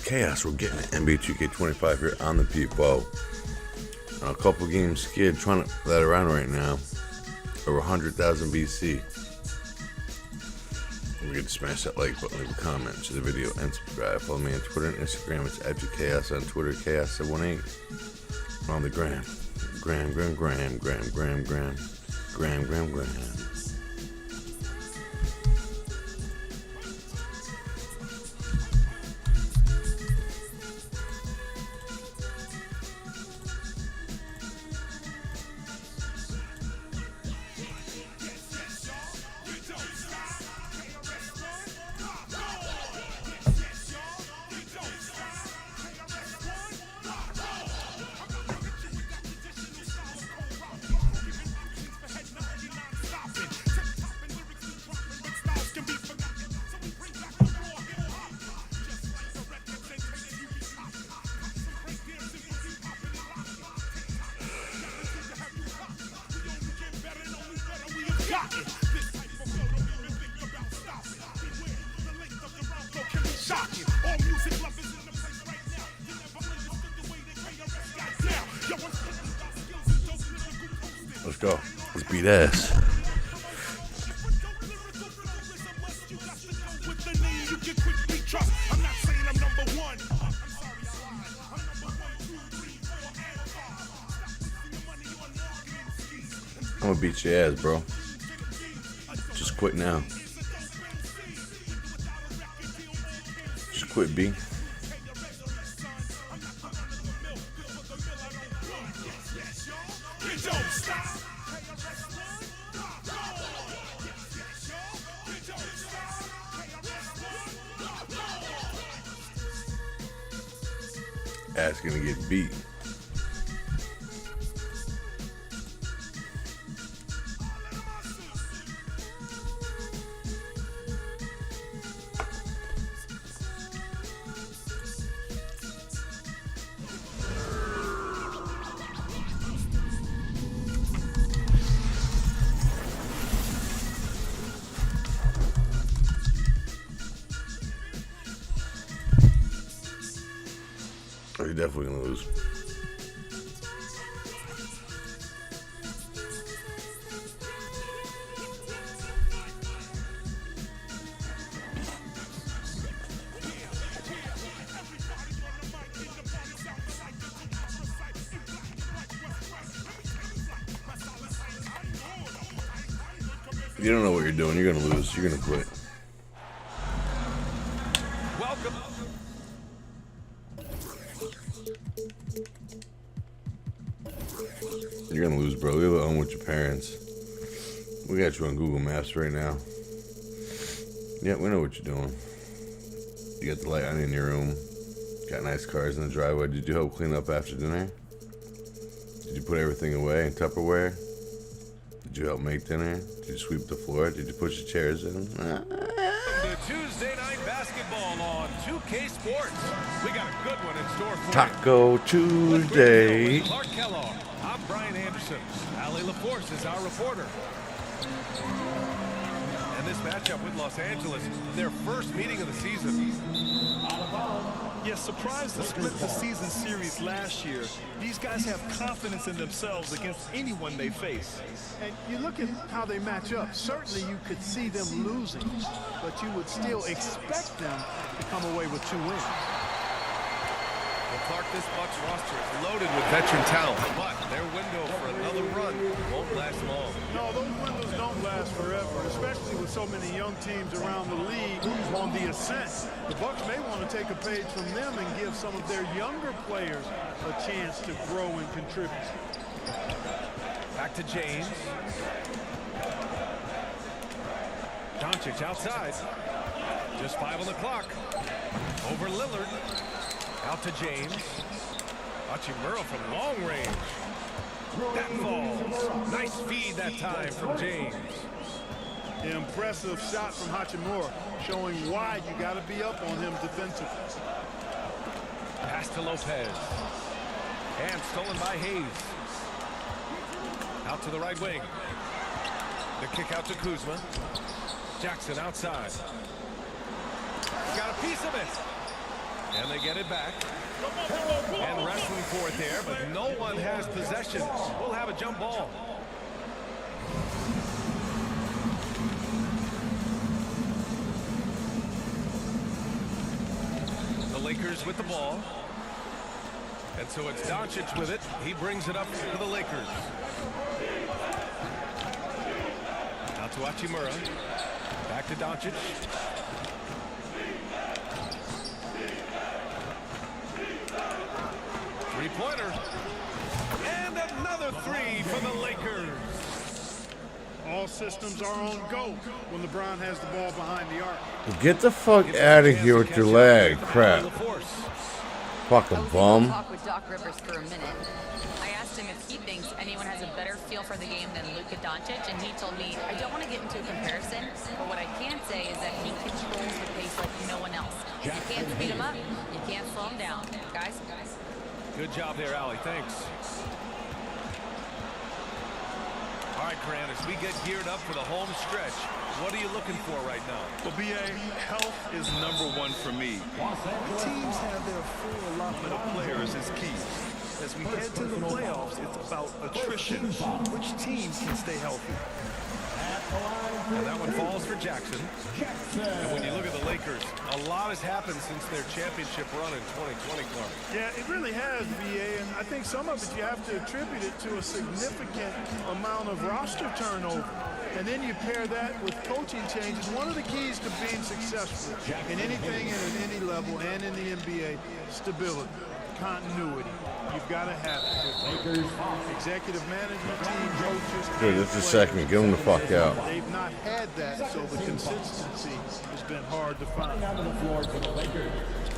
Chaos, we're getting it. NBA 2K25 here on the Peepo. A couple games skid, trying to let around right now. Over 100,000 BC. We're going to smash that like button, leave a comment to the video, and subscribe. Follow me on Twitter and Instagram. It's @Chaos on Twitter, Chaos718. On the gram. Gram. Let's go. Let's beat ass. I'm gonna beat your ass, bro. Just quit now. Just quit, B. Ass gonna get beat. You're definitely gonna lose. You don't know what you're doing. You're gonna lose. You're gonna quit. Welcome. You're gonna lose, bro. Leave it alone with your parents. We got you on Google Maps right now. Yeah, we know what you're doing. You got the light on in your room. Got nice cars in the driveway. Did you help clean up after dinner? Did you put everything away in Tupperware? Did you help make dinner? Did you sweep the floor? Did you push the chairs in? The Tuesday night basketball on 2K Sports. We got a good one in store for Taco Tuesday. Clark Kellogg. I'm Brian Anderson. Allie LaForce is our reporter. And this matchup with Los Angeles, their first meeting of the season. Yes, surprised to split the season series last year. These guys have confidence in themselves against anyone they face. And you look at how they match up. Certainly you could see them losing, but you would still expect them to come away with 2 wins. Well, Clark, this Bucks roster is loaded with veteran talent, but their window for another run won't last long. No, those windows don't last forever, especially with so many young teams around the league on the ascent. The Bucks may want to take a page from them and give some of their younger players a chance to grow and contribute. Back to James. Doncic outside. Just 5 on the clock. Over Lillard. Out to James. Hachimura from long range. That falls. Nice feed that time from James. Impressive shot from Hachimura, showing why you got to be up on him defensively. Pass to Lopez. And stolen by Hayes. Out to the right wing. The kick out to Kuzma. Jackson outside. Got a piece of it. And they get it back. And wrestling for it there, but no one has possession. We'll have a jump ball. The Lakers with the ball. And so it's Doncic with it. He brings it up to the Lakers. Now to Hachimura. Back to Doncic. Three-pointer. And another three for the Lakers. All systems are on go when LeBron has the ball behind the arc. Get the fuck out of here with your leg, crap. Fucking bum. Talk with Doc Rivers for a minute. I asked him if he thinks anyone has a better feel for the game than Luka Doncic, and he told me, I don't want to get into a comparison, but what I can say is that he controls the pace like no one else. You can't speed him up, you can't slow him down. Guys? Good job there, Allie. Thanks. All right, Grant, as we get geared up for the home stretch, what are you looking for right now? Well, BA, health is #1 for me. The teams have their full allotment of players as key. As we head to the playoffs, it's about attrition. Which team can stay healthy? And that one falls for Jackson. And when you look at the Lakers, a lot has happened since their championship run in 2020, Clark. Yeah, it really has, BA, and I think some of it you have to attribute it to a significant amount of roster turnover. And then you pair that with coaching changes. One of the keys to being successful in anything and at any level and in the NBA, stability, continuity. You've got to have it. Executive management team, coaches. Dude, just a second. Get him the fuck out. They've not had that, so the consistency has been hard to find.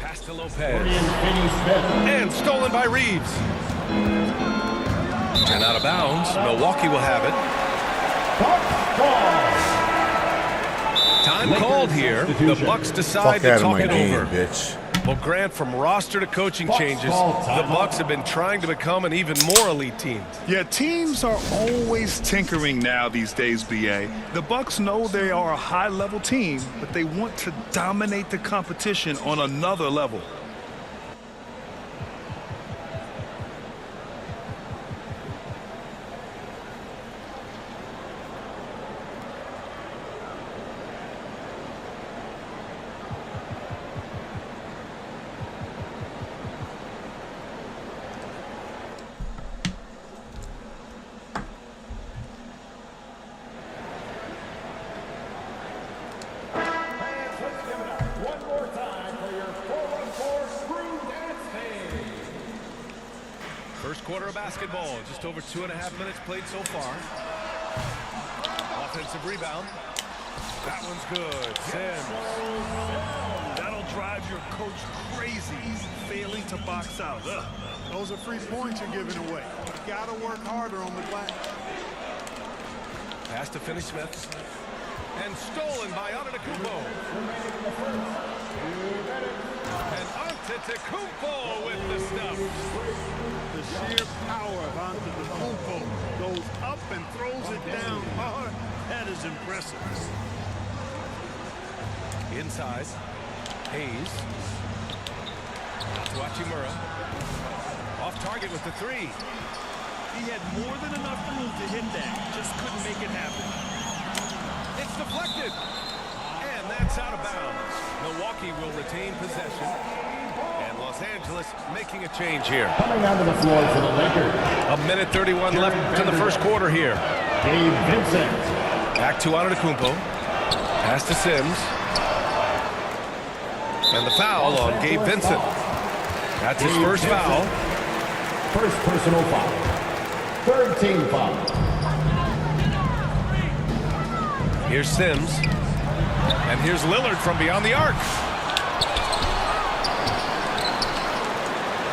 Pass to Lopez. And stolen by Reeves. And out of bounds. Milwaukee will have it. Time called here. The Bucks decide Fuck to out of talk my it game, over. bitch. Well, Grant, from roster to coaching changes, the Bucks have been trying to become an even more elite team. Yeah, teams are always tinkering now these days, BA. The Bucks know they are a high-level team, but they want to dominate the competition on another level. First quarter of basketball, just over 2.5 minutes played so far. Offensive rebound. That one's good. Sims. That'll drive your coach crazy, failing to box out. Those are free points you're giving away. You got to work harder on the glass. Pass to Finney-Smith. And stolen by Antetokounmpo. And Antetokounmpo with the stuff. The sheer power of Antetokounmpo goes up and throws it down hard. That is impressive. Inside. Hayes. To Hachimura. Off target with the three. He had more than enough room to hit that, just couldn't make it happen. It's deflected. And that's out of bounds. Milwaukee will retain possession. And Los Angeles making a change here. Coming onto the floor for the Lakers. A minute 31 left to the first quarter here. Gabe Vincent. Back to Antetokounmpo. Pass to Sims. And the foul on Gabe Vincent. That's his first foul. First personal foul. Third team foul. Here's Sims. And here's Lillard from beyond the arc.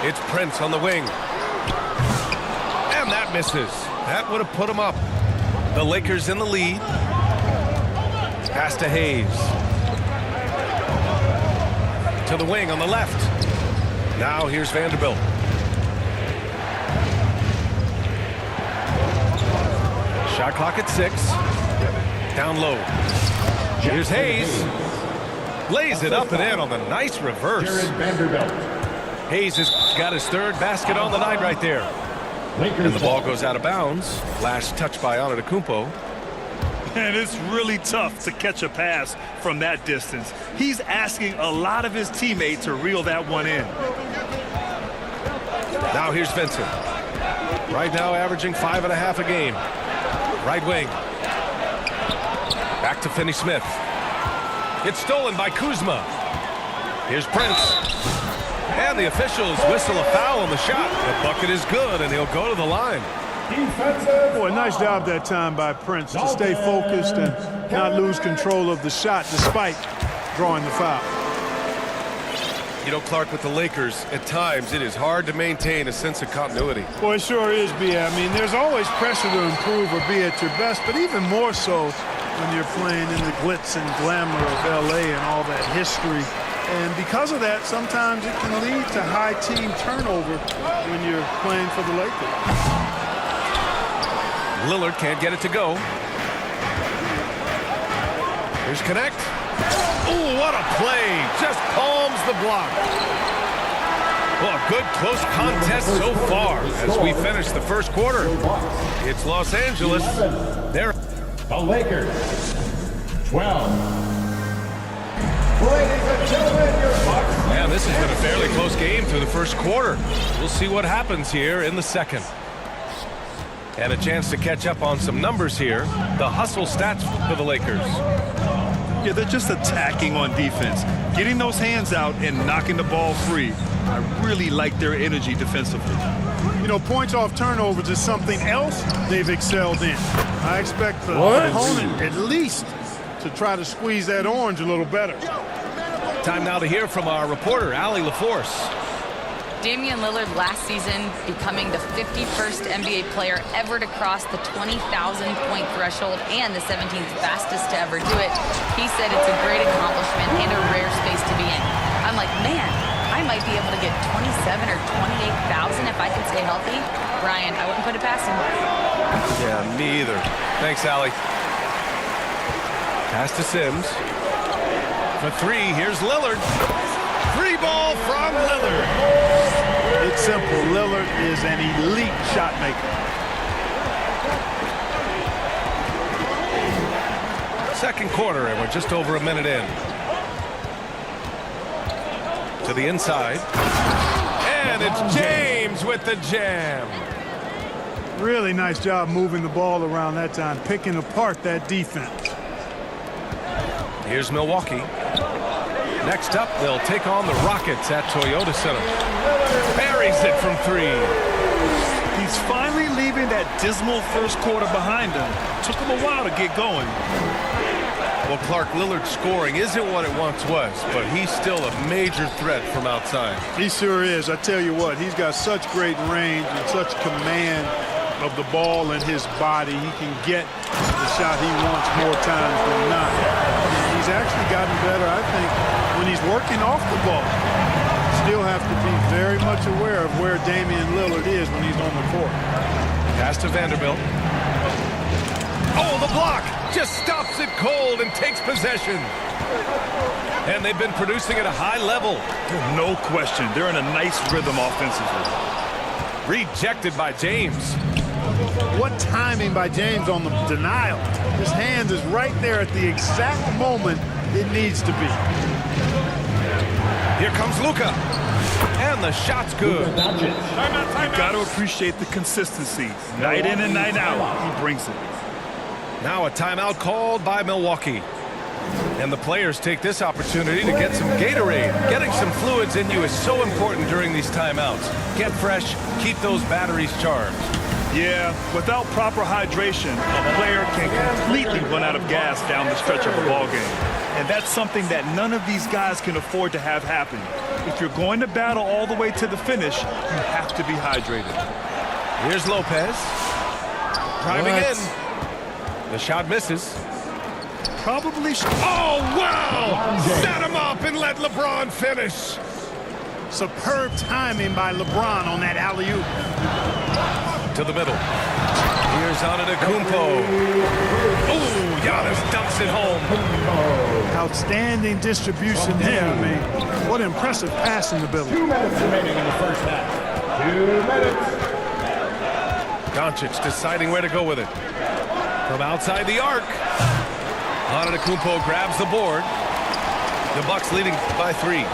It's Prince on the wing. And that misses. That would have put him up. The Lakers in the lead. Pass to Hayes. To the wing on the left. Now here's Vanderbilt. Shot clock at 6. Down low. Here's Hayes. Lays it up and in on the nice reverse. Hayes has got his third basket on the night right there. And the ball goes out of bounds. Last touch by Antetokounmpo. And it's really tough to catch a pass from that distance. He's asking a lot of his teammates to reel that one in. Now here's Vincent. Right now averaging 5.5 a game. Right wing. Back to Finney-Smith. It's stolen by Kuzma. Here's Prince. And the officials whistle a foul on the shot. The bucket is good, and he'll go to the line. Boy, nice job that time by Prince to stay focused and not lose control of the shot despite drawing the foul. You know, Clark, with the Lakers, at times it is hard to maintain a sense of continuity. Boy, it sure is, B. I mean, there's always pressure to improve or be at your best, but even more so when you're playing in the glitz and glamour of L.A. and all that history. And because of that, sometimes it can lead to high team turnover when you're playing for the Lakers. Lillard can't get it to go. Here's Connect. Ooh, what a play. Just palms the block. Well, a good close contest so far as we finish the first quarter. It's Los Angeles. They're The Lakers, 12. Ladies and gentlemen, your Bucks. Man, this has been a fairly close game through the first quarter. We'll see what happens here in the second. And a chance to catch up on some numbers here. The hustle stats for the Lakers. Yeah, they're just attacking on defense, getting those hands out and knocking the ball free. I really like their energy defensively. You know, points off turnovers is something else they've excelled in. I expect the opponent at least to try to squeeze that orange a little better. Time now to hear from our reporter, Allie LaForce. Damian Lillard last season becoming the 51st NBA player ever to cross the 20,000-point threshold and the 17th fastest to ever do it. He said it's a great accomplishment and a rare space to be in. I'm like, man, I might be able to get 27 or 28,000 if I can stay healthy. Brian, I wouldn't put it past him. Yeah, me either. Thanks, Allie. Pass to Sims. For three, here's Lillard. Free ball from Lillard. It's simple. Lillard is an elite shot maker. Second quarter, and we're just over a minute in. To the inside. And it's James with the jam. Really nice job moving the ball around that time, picking apart that defense. Here's Milwaukee. Next up, they'll take on the Rockets at Toyota Center. Buries it from three. He's finally leaving that dismal first quarter behind him. Took him a while to get going. Well, Clark, Lillard's scoring isn't what it once was, but he's still a major threat from outside. He sure is. I tell you what, he's got such great range and such command of the ball in his body. He can get the shot he wants more times than not. And he's actually gotten better, I think, when he's working off the ball. Still have to be very much aware of where Damian Lillard is when he's on the court. Pass to Vanderbilt. Oh, the block just stops it cold and takes possession. And they've been producing at a high level. No question. They're in a nice rhythm offensively. Rejected by James. What timing by James on the denial. His hand is right there at the exact moment it needs to be. Here comes Luka. And the shot's good. You've got to appreciate the consistency. Night in and night out, he brings it. Now a timeout called by Milwaukee. And the players take this opportunity to get some Gatorade. Getting some fluids in you is so important during these timeouts. Get fresh, keep those batteries charged. Yeah, without proper hydration, a player can completely run out of gas down the stretch of a ball game. And that's something that none of these guys can afford to have happen. If you're going to battle all the way to the finish, you have to be hydrated. Here's Lopez. Driving in. The shot misses. Probably. Oh, wow! Set him up and let LeBron finish. Superb timing by LeBron on that alley-oop. To the middle. Here's Antetokounmpo. Oh, Giannis just dumps it home. Outstanding distribution there. I mean, what impressive passing ability. 2 minutes remaining in the first half. 2 minutes. Doncic deciding where to go with it. From outside the arc. Antetokounmpo grabs the board. The Bucks leading by 3.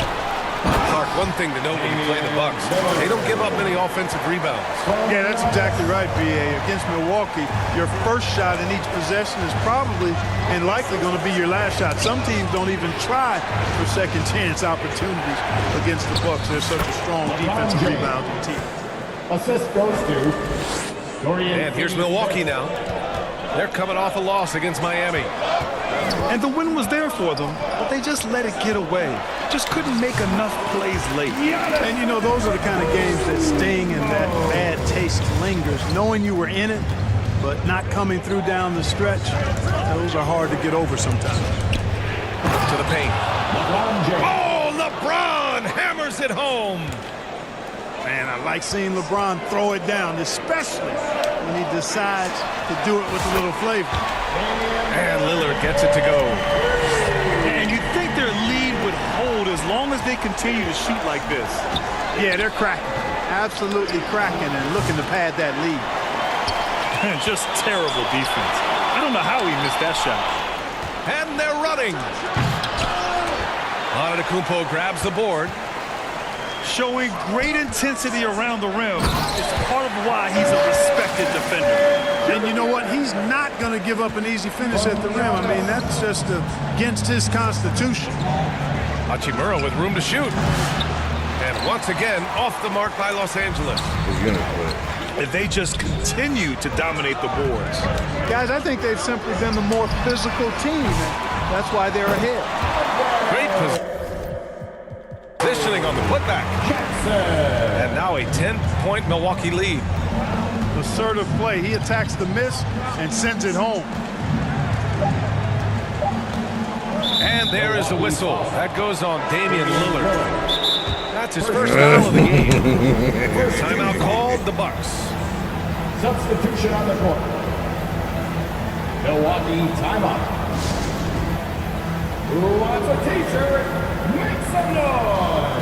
Clark, one thing to note when you play the Bucks, they don't give up many offensive rebounds. Yeah, that's exactly right, B.A. Against Milwaukee, your first shot in each possession is probably and likely going to be your last shot. Some teams don't even try for second chance opportunities against the Bucks. They're such a strong defensive rebounding team. Assist goes to Dorian. And here's Milwaukee now. They're coming off a loss against Miami. And the win was there for them, but they just let it get away. Just couldn't make enough plays late. And, you know, those are the kind of games that sting and that bad taste lingers. Knowing you were in it, but not coming through down the stretch, those are hard to get over sometimes. To the paint. Oh, LeBron hammers it home. Man, I like seeing LeBron throw it down, especially when he decides to do it with a little flavor. And Lillard gets it to go. And you'd think their lead would hold as long as they continue to shoot like this. Yeah, they're cracking. Absolutely cracking and looking to pad that lead. Just terrible defense. I don't know how he missed that shot. And they're running. Antetokounmpo grabs the board. Showing great intensity around the rim is part of why he's a respected defender. And you know what? He's not going to give up an easy finish at the rim. I mean, that's just against his constitution. Hachimura with room to shoot. And once again, off the mark by Los Angeles. He's gonna quit. If they just continue to dominate the boards. Guys, I think they've simply been the more physical team. And that's why they're ahead. Great positioning on the putback. And now a 10-point Milwaukee lead. Assertive play. He attacks the miss and sends it home. And there is the whistle. That goes on Damian Lillard. That's his first foul of the game. Timeout called, the Bucks. Substitution on the court. Milwaukee timeout. Who wants a t-shirt? Make some noise!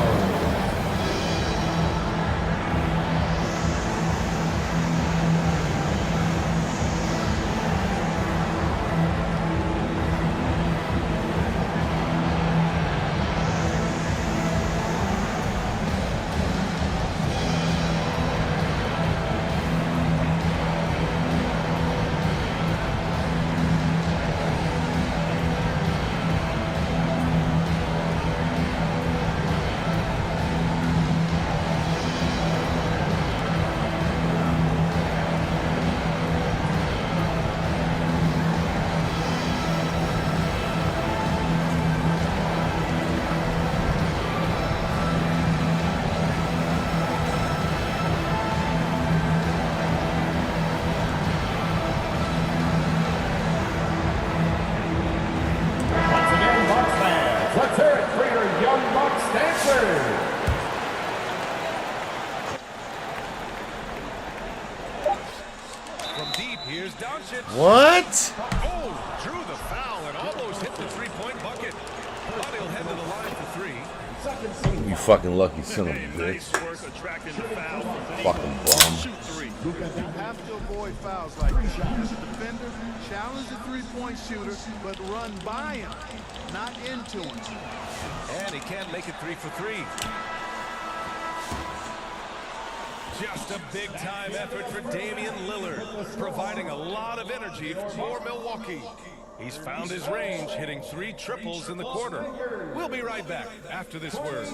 What? Oh, drew the foul and almost hit the three-point bucket. But he'll head to the line for 3. You fucking lucky son of a bitch. Fucking bum. You have to avoid fouls like this. As a defender, challenge the three-point shooter, but run by him, not into him. And he can't make it 3 for 3. Just a big-time effort for Damian Lillard, providing a lot of energy for Milwaukee. He's found his range, hitting 3 triples in the quarter. We'll be right back after this word.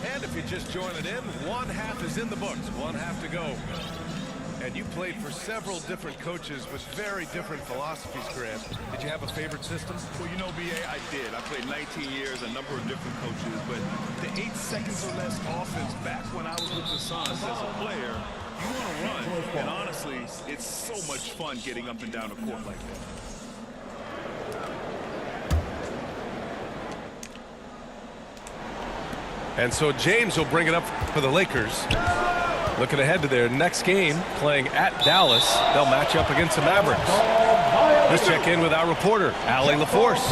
And if you're just joining in, one half is in the books, one half to go. And you played for several different coaches with very different philosophies, Grant. Did you have a favorite system? Well, you know, B.A., I did. I played 19 years, a number of different coaches, but the 8 seconds or less offense back when I was with the Suns as a player, you want to run. And honestly, it's so much fun getting up and down the court like that. And so James will bring it up for the Lakers. Looking ahead to their next game, playing at Dallas. They'll match up against the Mavericks. Let's check in with our reporter, Allie LaForce.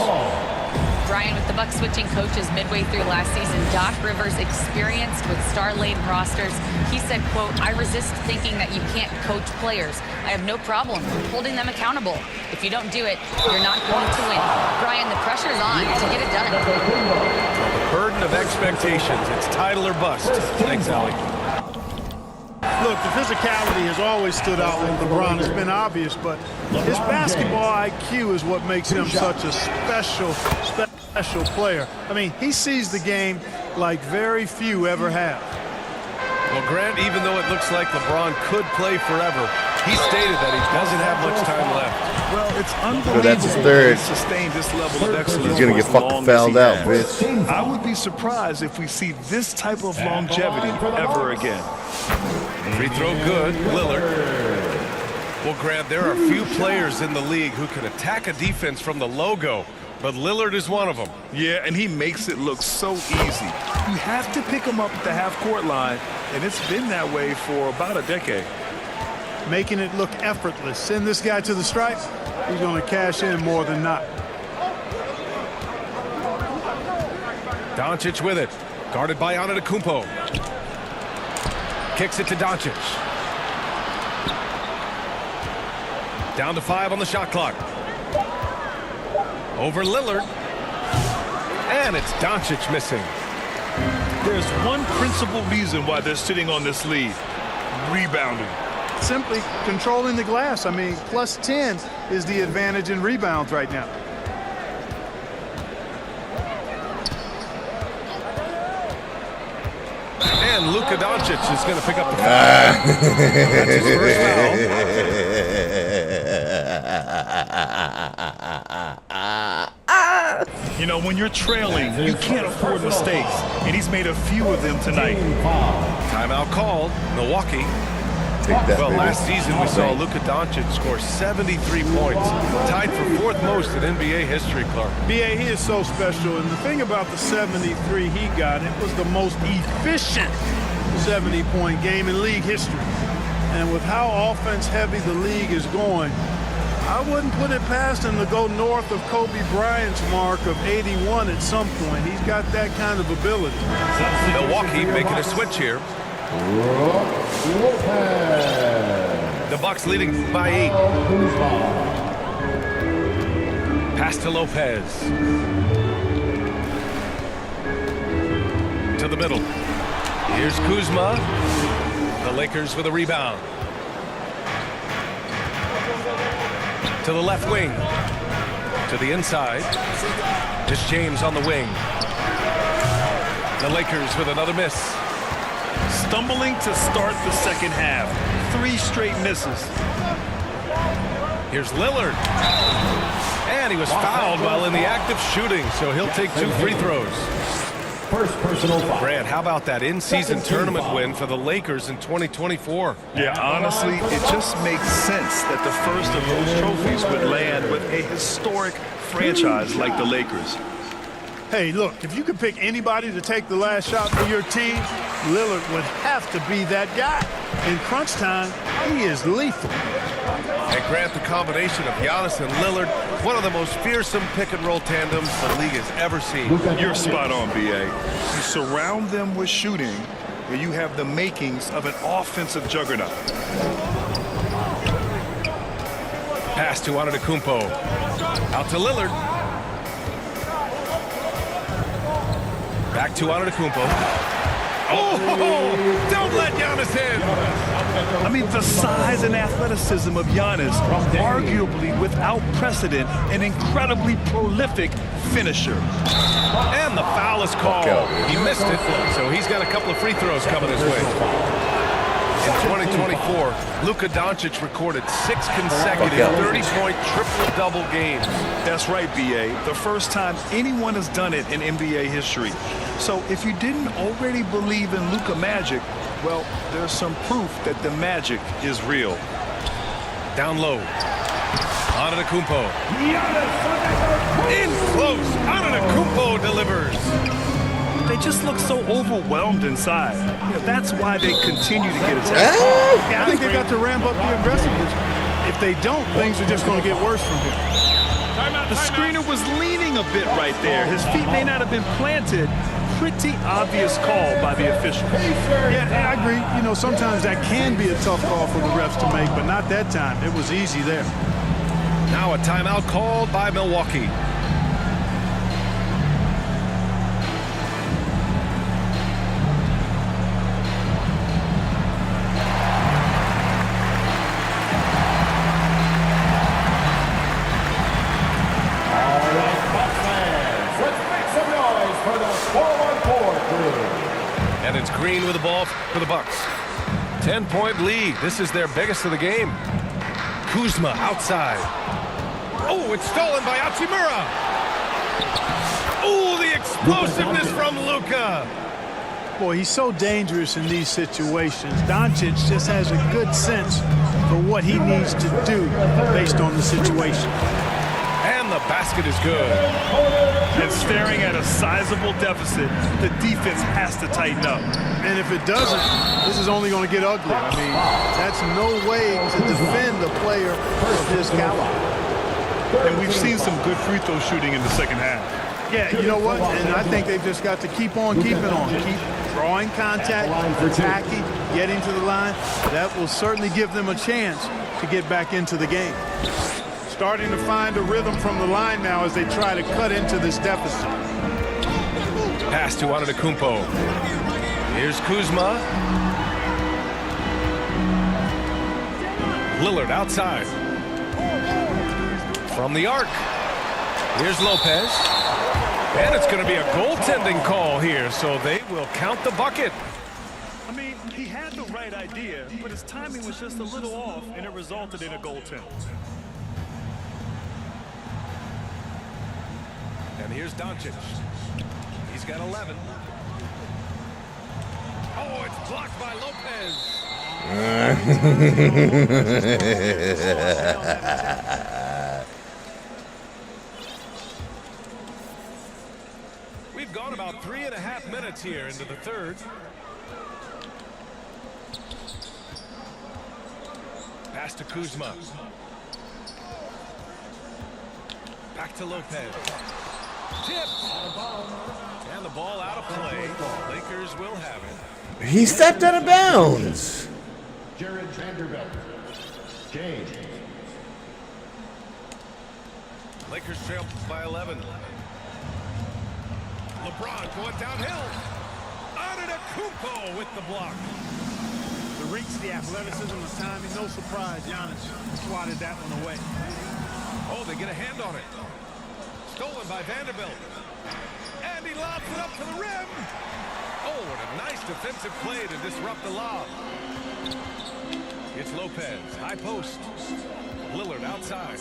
Brian, with the Bucks switching coaches midway through last season, Doc Rivers, experienced with star-laden rosters, he said, quote, "I resist thinking that you can't coach players. I have no problem holding them accountable. If you don't do it, you're not going to win." Brian, the pressure's on to get it done. The burden of expectations. It's title or bust. Thanks, Allie. Look, the physicality has always stood out with LeBron. It's been obvious, but his basketball IQ is what makes him such a special player. I mean, he sees the game like very few ever have. Well, Grant, even though it looks like LeBron could play forever, he stated that he doesn't have much time left. Well, it's unbelievable that's his third. that he sustained this level of excellence. He's gonna get for as fucking long as fouled he out, has. bitch. I would be surprised if we see this type of longevity ever again. Free throw good, Lillard. Well, Grant, there are few players in the league who can attack a defense from the logo, but Lillard is one of them. Yeah, and he makes it look so easy. You have to pick him up at the half-court line, and it's been that way for about a decade. Making it look effortless. Send this guy to the stripe, he's going to cash in more than not. Doncic with it, guarded by Antetokounmpo. Kicks it to Doncic. Down to 5 on the shot clock. Over Lillard. And it's Doncic missing. There's one principal reason why they're sitting on this lead: rebounding. Simply controlling the glass. I mean, plus 10 is the advantage in rebounds right now. And Luka Doncic is going to pick up the foul. That's his first You know, when you're trailing, you can't afford mistakes, and he's made a few of them tonight. Timeout called. Milwaukee. Take that, Well, baby. last season we saw Luka Doncic score 73 points, tied for 4th most in NBA history, Clark. BA, he is so special, and the thing about the 73 he got, it was the most efficient 70-point game in league history. And with how offense-heavy the league is going, I wouldn't put it past him to go north of Kobe Bryant's mark of 81 at some point. He's got that kind of ability. Milwaukee making a switch here. The Bucks leading by 8. Pass to Lopez. To the middle. Here's Kuzma. The Lakers with a rebound. To the left wing. To the inside. It's James on the wing. The Lakers with another miss. Stumbling to start the second half. 3 straight misses. Here's Lillard. And he was fouled while in the act of shooting, so he'll take 2 free throws. First personal foul. Brad, how about that in-season tournament win for the Lakers in 2024? Yeah, honestly, it just makes sense that the first of those trophies would land with a historic franchise like the Lakers. Hey, look, if you could pick anybody to take the last shot for your team, Lillard would have to be that guy. In crunch time, he is lethal. And Grant, the combination of Giannis and Lillard, one of the most fearsome pick-and-roll tandems the league has ever seen. You're spot on, B.A. You surround them with shooting, and you have the makings of an offensive juggernaut. Pass to Antetokounmpo. Out to Lillard. Back to Antetokounmpo. Oh, don't let Giannis in. I mean, the size and athleticism of Giannis, arguably without precedent, an incredibly prolific finisher. And the foul is called. He missed it, so he's got a couple of free throws coming his way. In 2024, Luka Doncic recorded 6 consecutive 30-point triple-double games. That's right, B.A. The first time anyone has done it in NBA history. So if you didn't already believe in Luka magic, well, there's some proof that the magic is real. Down low. Antetokounmpo. In close. Antetokounmpo delivers. they just look so overwhelmed inside. You know, that's why they continue to get attacked. Yeah, I think they got to ramp up the aggressiveness. If they don't, things are just going to get worse from here. The screener was leaning a bit right there. His feet may not have been planted. Pretty obvious call by the official. Yeah, I agree. You know, sometimes that can be a tough call for the refs to make, but not that time. It was easy there. Now a timeout called by Milwaukee. And it's Green with the ball for the Bucks. 10-point lead. This is their biggest of the game. Kuzma outside. Oh, it's stolen by Hachimura. Oh, the explosiveness from Luka. Boy, he's so dangerous in these situations. Doncic just has a good sense for what he needs to do based on the situation. And the basket is good. And staring at a sizable deficit, the defense has to tighten up. And if it doesn't, this is only going to get ugly. I mean, that's no way to defend a player of this caliber. And we've seen some good free throw shooting in the second half. Yeah, you know what? And I think they've just got to keep on keeping on. Keep drawing contact, attacking, getting to the line. That will certainly give them a chance to get back into the game. Starting to find a rhythm from the line now as they try to cut into this deficit. Pass to Antetokounmpo. Here's Kuzma. Lillard outside. From the arc. Here's Lopez. And it's going to be a goaltending call here, so they will count the bucket. I mean, he had the right idea, but his timing was just a little off, and it resulted in a goaltend. And here's Doncic. He's got 11. Oh, it's blocked by Lopez. We've gone about 3.5 minutes here into the third. Pass to Kuzma. Back to Lopez. Tipped. And the ball out of play. Lakers will have it. He stepped out of bounds. Jared Vanderbilt. James. Lakers trail by 11. LeBron going downhill. Antetokounmpo with the block. The reach, the athleticism, the timing, no surprise. Giannis swatted that one away. Oh, they get a hand on it. Stolen by Vanderbilt. And he lobs it up to the rim. Oh, what a nice defensive play to disrupt the lob. It's Lopez, high post. Lillard outside.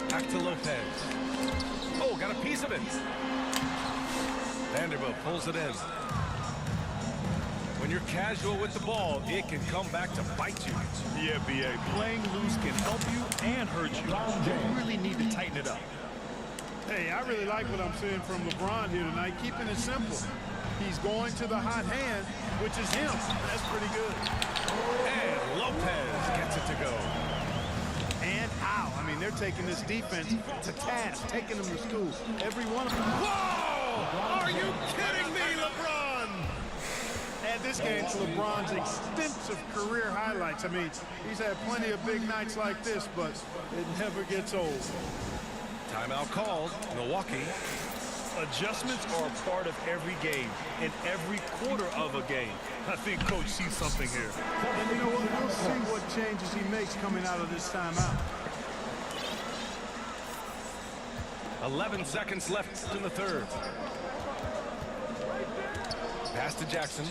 Back to Lopez. Oh, got a piece of it. Vanderbilt pulls it in. When you're casual with the ball, it can come back to bite you. Yeah, B.A. Playing loose can help you and hurt you. You really need to tighten it up. Hey, I really like what I'm seeing from LeBron here tonight, keeping it simple. He's going to the hot hand, which is him. That's pretty good. And Lopez gets it to go. And how? I mean, they're taking this defense to task, taking them to school. Every one of them. Whoa! Are you kidding me, LeBron? Add this game to LeBron's extensive career highlights. I mean, he's had plenty of big nights like this, but it never gets old. Timeout called. Milwaukee. Adjustments are a part of every game, and every quarter of a game. I think Coach sees something here. And you know what? We'll see what changes he makes coming out of this timeout. 11 seconds left in the third. Pass to Jackson.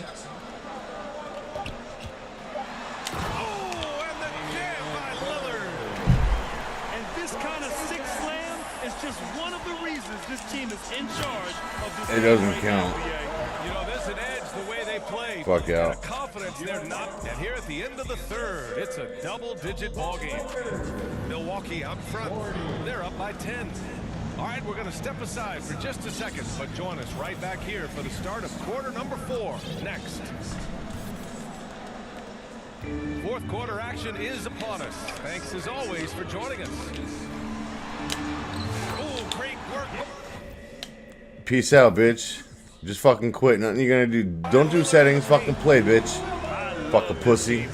Oh, and the jam by Lillard. And this kind of six slam is just one of the reasons this team is in charge of this. It doesn't count. You know, there's an edge the way they play. Fuck And out. a confidence they're not. And here at the end of the third, it's a double-digit ball game. Milwaukee up front. They're up by 10. All right, we're going to step aside for just a second, but join us right back here for the start of quarter number 4 next. Fourth quarter action is upon us. Thanks as always for joining us. Oh, great work. Peace out, bitch. Just fucking quit. Nothing you're gonna do. Don't do settings. Fucking play, bitch. Fucking pussy.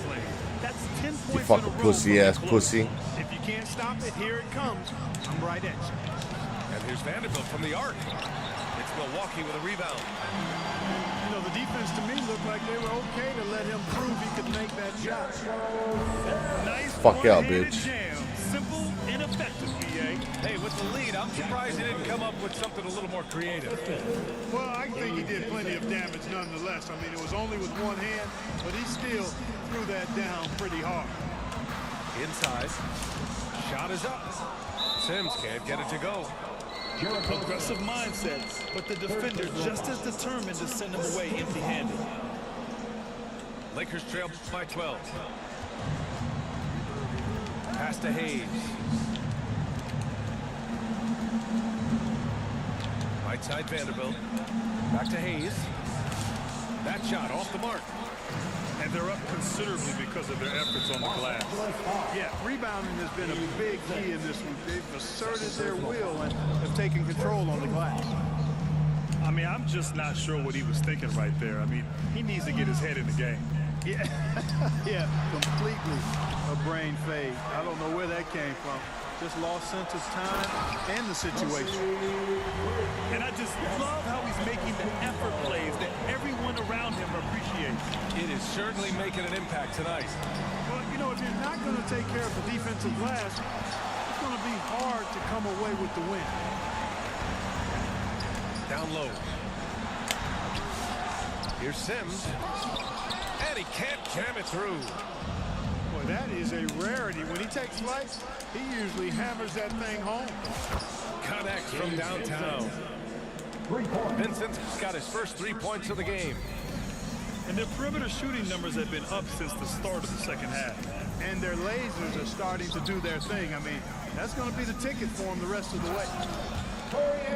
You fucking pussy ass pussy. If you can't stop it, here it comes. I'm right at you. And here's Vanderbilt from the arc. It's Milwaukee with a rebound. You know, the defense to me looked like they were okay to let him prove he could make that shot. Nice Fuck out, one-handed bitch. jam. Simple and effective, BA. Hey, with the lead, I'm surprised he didn't come up with something a little more creative. Well, I think he did plenty of damage nonetheless. I mean, it was only with one hand, but he still threw that down pretty hard. Inside. Shot is up. Sims can't get it to go. Aggressive mindset, but the defender just as determined to send him away empty-handed. Lakers trail by 12. Pass to Hayes. Right side Vanderbilt. Back to Hayes. That shot off the mark. And they're up considerably because of their efforts on the glass. Yeah, rebounding has been a big key in this one. They've asserted their will and have taken control on the glass. I mean, I'm just not sure what he was thinking right there. I mean, he needs to get his head in the game. Yeah, yeah, completely a brain fade. I don't know where that came from. Just lost sense of time and the situation. And I just love how he's making the effort plays that everyone around him appreciates. It is certainly making an impact tonight. Well, you know, if you're not going to take care of the defensive glass, it's going to be hard to come away with the win. Down low. Here's Sims. And he can't jam it through. Boy, that is a rarity. When he takes flight, he usually hammers that thing home. Connects from downtown. Vincent's got his first 3 points of the game. And their perimeter shooting numbers have been up since the start of the second half. And their lasers are starting to do their thing. I mean, that's going to be the ticket for them the rest of the way.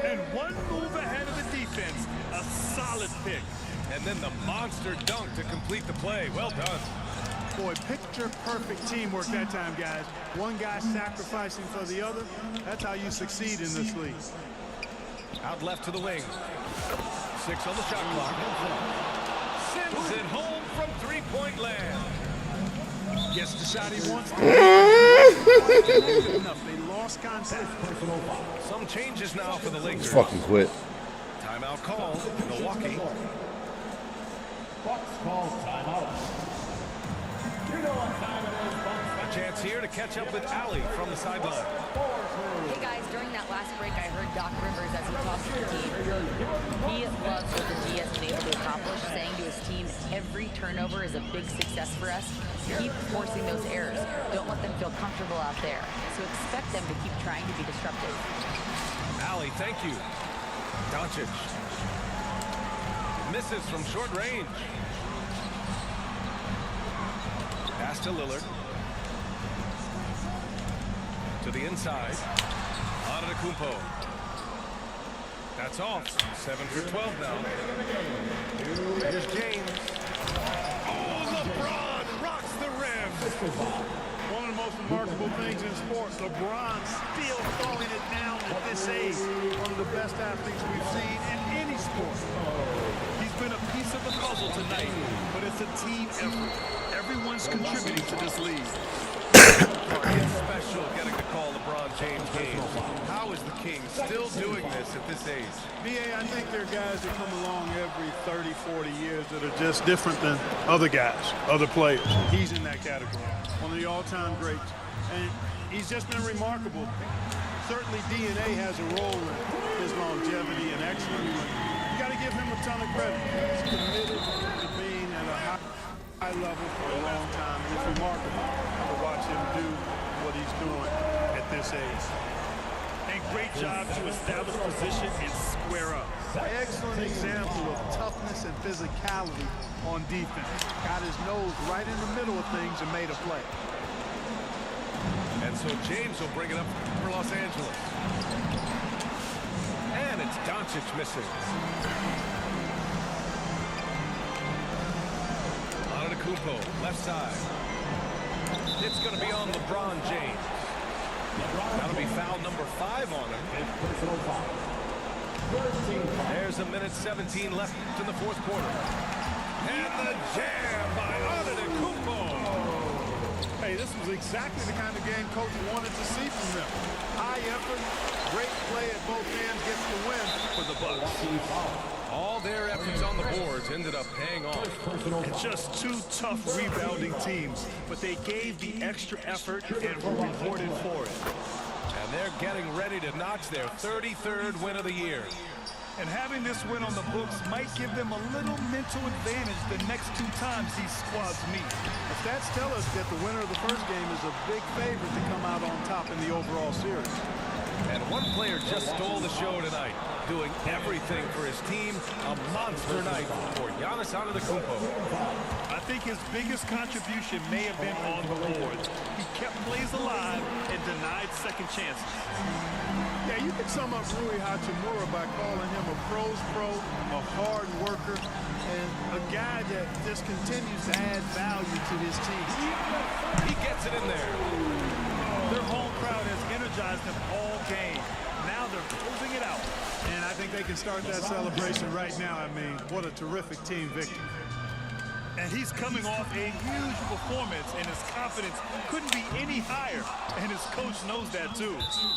And one move ahead of the defense. A solid pick. And then the monster dunk to complete the play. Well done. Boy, picture-perfect teamwork that time, guys. One guy sacrificing for the other. That's how you succeed in this league. Out left to the wing. 6 on the shot clock. Sends it home from three-point land. Gets the shot he wants. Enough. They lost contact. Some changes now for the Lakers. Fucking quit. Timeout call in Milwaukee. Bucks call timeout. You know what time it is, Bucks. A chance here to catch up with Ali from the sideline. Hey guys, during that last break, I heard Doc Rivers as he talked to the team. He loves what the G has been able to accomplish, saying to his team, every turnover is a big success for us. Keep forcing those errors. Don't let them feel comfortable out there. So expect them to keep trying to be disruptive. Ali, thank you. Doncic. Misses from short range. Pass to Lillard. To the inside. Antetokounmpo. That's off. 7 for 12 now. Here's James. Oh, LeBron rocks the rim. One of the most remarkable things in sports, LeBron still throwing it down at this age. One of the best athletes we've seen in any sport. He's been a piece of the puzzle tonight, but it's a team effort. Everyone's contributing to this league. It's special getting to call LeBron James games. How is the King still doing this at this age? B.A., I think there are guys that come along every 30, 40 years that are just different than other guys, other players. He's in that category, one of the all-time greats. And he's just been remarkable. Certainly DNA has a role in his longevity and excellence. You got to give him a ton of credit. He's committed to being at a high level for a long time. And it's remarkable to watch him do what he's doing at this age. And great job to establish position and square up. Excellent example of toughness and physicality on defense. Got his nose right in the middle of things and made a play. And so James will bring it up for Los Angeles. It's Doncic missing. Antetokounmpo, left side. It's going to be on LeBron James. That'll be foul number 5 on him. There's a minute 17 left in the fourth quarter. And the jam by Antetokounmpo. Hey, this was exactly the kind of game Coach wanted to see from them. High effort, great play at both ends gets the win for the Bucks. All their efforts on the boards ended up paying off. It's just 2 tough rebounding teams, but they gave the extra effort and were rewarded for it. And they're getting ready to notch their 33rd win of the year. And having this win on the books might give them a little mental advantage the next 2 times these squads meet. The stats tell us that the winner of the first game is a big favorite to come out on top in the overall series. And one player just stole the show tonight, doing everything for his team. A monster night for Giannis Antetokounmpo. I think his biggest contribution may have been on the boards. He kept plays alive and denied second chances. Yeah, you can sum up Rui Hachimura by calling him a pro's pro, a hard worker, and a guy that just continues to add value to his team. He gets it in there. Their home crowd has energized them all game. Now they're closing it out. And I think they can start that celebration right now. I mean, what a terrific team victory. And he's coming off a huge performance, and his confidence couldn't be any higher. And his coach knows that too.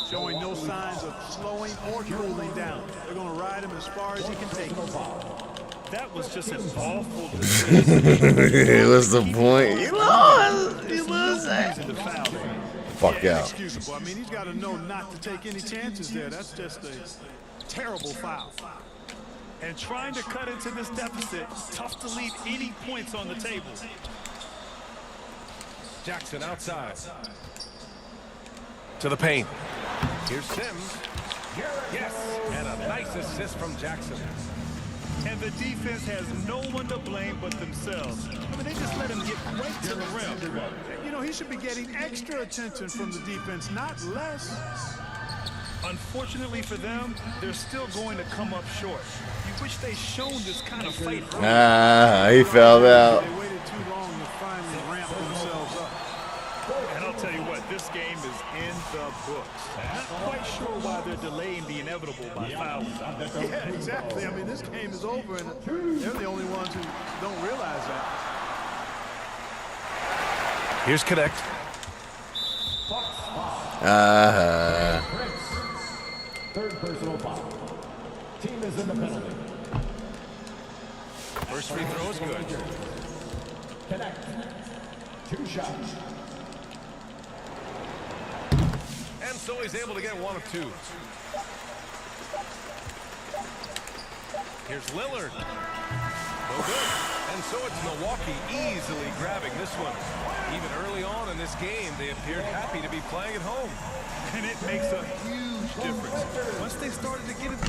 Showing no signs of slowing or cooling down. They're going to ride him as far as he can take him. That was just an awful decision. What's the point? You lost. You lose that. Fuck out. Inexcusable. I mean, he's got to know not to take any chances there. That's just a terrible foul. And trying to cut into this deficit, tough to leave any points on the table. Jackson outside. To the paint. Here's Sims. Yes, and a nice assist from Jackson. And the defense has no one to blame but themselves. I mean, they just let him get right to the rim. You know, he should be getting extra attention from the defense, not less. Unfortunately for them, they're still going to come up short. You wish they shown this kind of fight. He fell out. They waited too long to finally ramp themselves up. And I'll tell you what, this game is in the books. Not quite sure why they're delaying the inevitable by fouling. Yeah, exactly. I mean, this game is over, and they're the only ones who don't realize that. Here's Connect. Third personal foul. Team is in the penalty. First free throw is good. Connect. 2 shots. And so he's able to get 1 of 2. Here's Lillard. No good. And so it's Milwaukee easily grabbing this one. Even early on in this game, they appeared happy to be playing at home. And it makes a huge difference. Once they started to get it